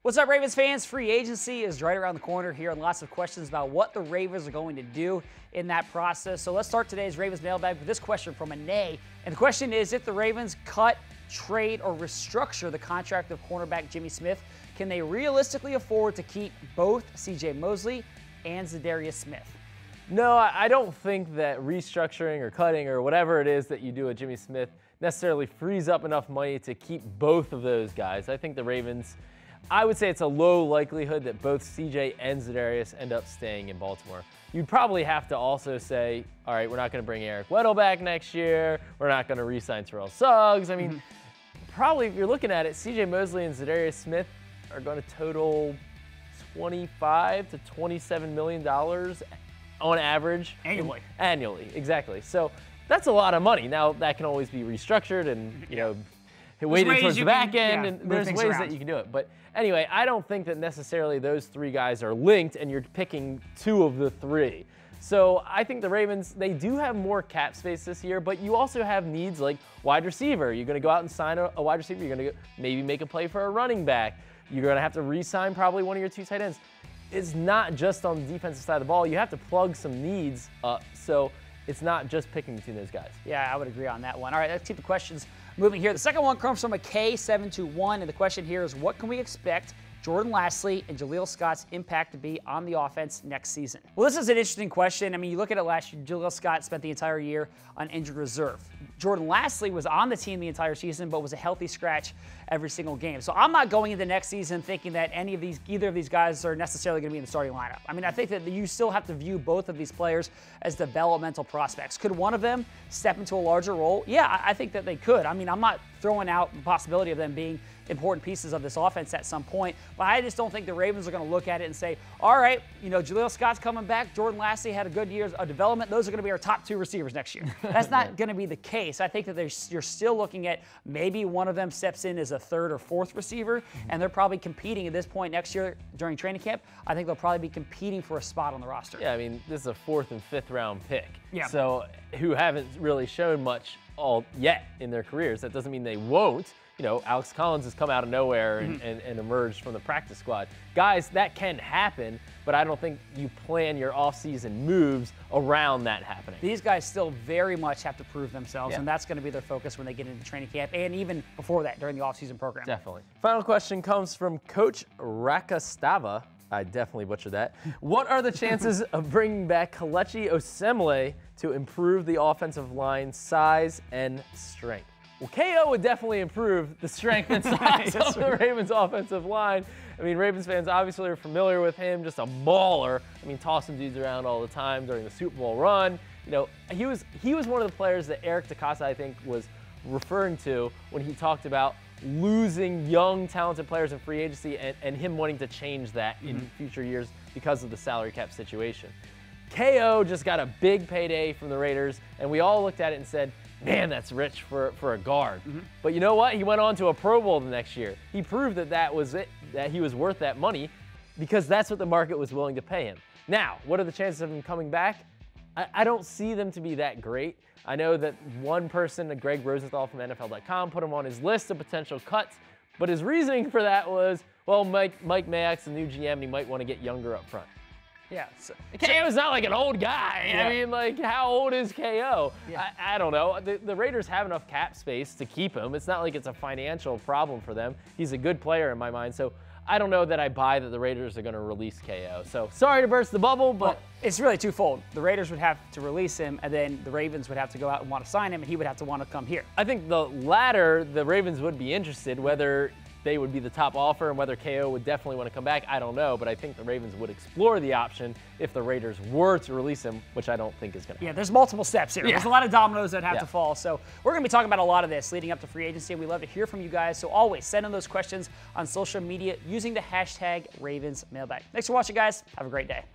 What's up, Ravens fans? Free agency is right around the corner here, and lots of questions about what the Ravens are going to do in that process. So let's start today's Ravens mailbag with this question from Ane. And the question is, if the Ravens cut, trade, or restructure the contract of cornerback Jimmy Smith, can they realistically afford to keep both C.J. Mosley and Zadarius Smith? No, I don't think that restructuring or cutting or whatever it is that you do with Jimmy Smith necessarily frees up enough money to keep both of those guys. I think the Ravens, I would say it's a low likelihood that both CJ and Zadarius end up staying in Baltimore. You'd probably have to also say, all right, we're not going to bring Eric Weddle back next year. We're not going to re-sign Terrell Suggs. I mean, probably if you're looking at it, CJ Mosley and Zadarius Smith are going to total $25 to $27 million on average. Annually, exactly. So that's a lot of money. Now, that can always be restructured and, you know, waiting towards the back end, and there's ways that you can do it. But anyway, I don't think that necessarily those three guys are linked and you're picking two of the three. So I think the Ravens, they do have more cap space this year, but you also have needs like wide receiver. You're going to go out and sign a wide receiver. You're going to maybe make a play for a running back. You're going to have to re-sign probably one of your two tight ends. It's not just on the defensive side of the ball. You have to plug some needs up. So it's not just picking between those guys. Yeah, I would agree on that one. All right, let's keep the questions moving here. The second one comes from a K721, and the question here is, what can we expect Jordan Lasley and Jaleel Scott's impact to be on the offense next season? Well, this is an interesting question. I mean, you look at it last year, Jaleel Scott spent the entire year on injured reserve. Jordan Lasley was on the team the entire season, but was a healthy scratch every single game. So I'm not going into next season thinking that either of these guys are necessarily going to be in the starting lineup. I mean, I think that you still have to view both of these players as developmental prospects. Could one of them step into a larger role? Yeah, I think that they could. I mean, I'm not throwing out the possibility of them being important pieces of this offense at some point, but I just don't think the Ravens are going to look at it and say, all right, you know, Jaleel Scott's coming back, Jordan Lasley had a good year of development, those are going to be our top two receivers next year. That's not going to be the case. I think that you're still looking at maybe one of them steps in as a third or fourth receiver, and they're probably competing at this point next year during training camp. I think they'll probably be competing for a spot on the roster. Yeah, I mean, this is a 4th and 5th round pick. Yeah. So who haven't really shown much all yet in their careers. That doesn't mean they won't. You know, Alex Collins has come out of nowhere and emerged from the practice squad. Guys, that can happen, but I don't think you plan your offseason moves around that happening. These guys still very much have to prove themselves, and that's going to be their focus when they get into training camp and even before that during the offseason program. Definitely. Final question comes from Coach Rakastava. I definitely butchered that. What are the chances of bringing back Kelechi Osmele to improve the offensive line size and strength? Well, KO would definitely improve the strength and size of the Ravens offensive line. I mean, Ravens fans obviously are familiar with him, just a baller. I mean, tossing dudes around all the time during the Super Bowl run. You know, he was one of the players that Eric DeCosta, I think, was referring to when he talked about losing young, talented players in free agency and him wanting to change that in future years because of the salary cap situation. KO just got a big payday from the Raiders, and we all looked at it and said, man, that's rich for a guard. But you know what? He went on to a Pro Bowl the next year. He proved that was it, that he was worth that money because that's what the market was willing to pay him. Now, what are the chances of him coming back? I don't see them to be that great. I know that one person, Greg Rosenthal from NFL.com, put him on his list of potential cuts, but his reasoning for that was, well, Mike Mayock's the new GM, and he might want to get younger up front. Yeah. KO's not like an old guy. Yeah. I mean, like, how old is KO? Yeah. I don't know. The Raiders have enough cap space to keep him. It's not like it's a financial problem for them. He's a good player in my mind, so I don't know that I buy that the Raiders are going to release KO. So sorry to burst the bubble, but it's really twofold. The Raiders would have to release him, and then the Ravens would have to go out and want to sign him, and he would have to want to come here. I think the latter, the Ravens would be interested. Whether they would be the top offer and whether KO would definitely want to come back, I don't know. But I think the Ravens would explore the option if the Raiders were to release him, which I don't think is going to happen. Yeah, there's multiple steps here. There's a lot of dominoes that have to fall. So we're going to be talking about a lot of this leading up to free agency, and we love to hear from you guys. So always send in those questions on social media using the hashtag RavensMailbag. Thanks for watching, guys. Have a great day.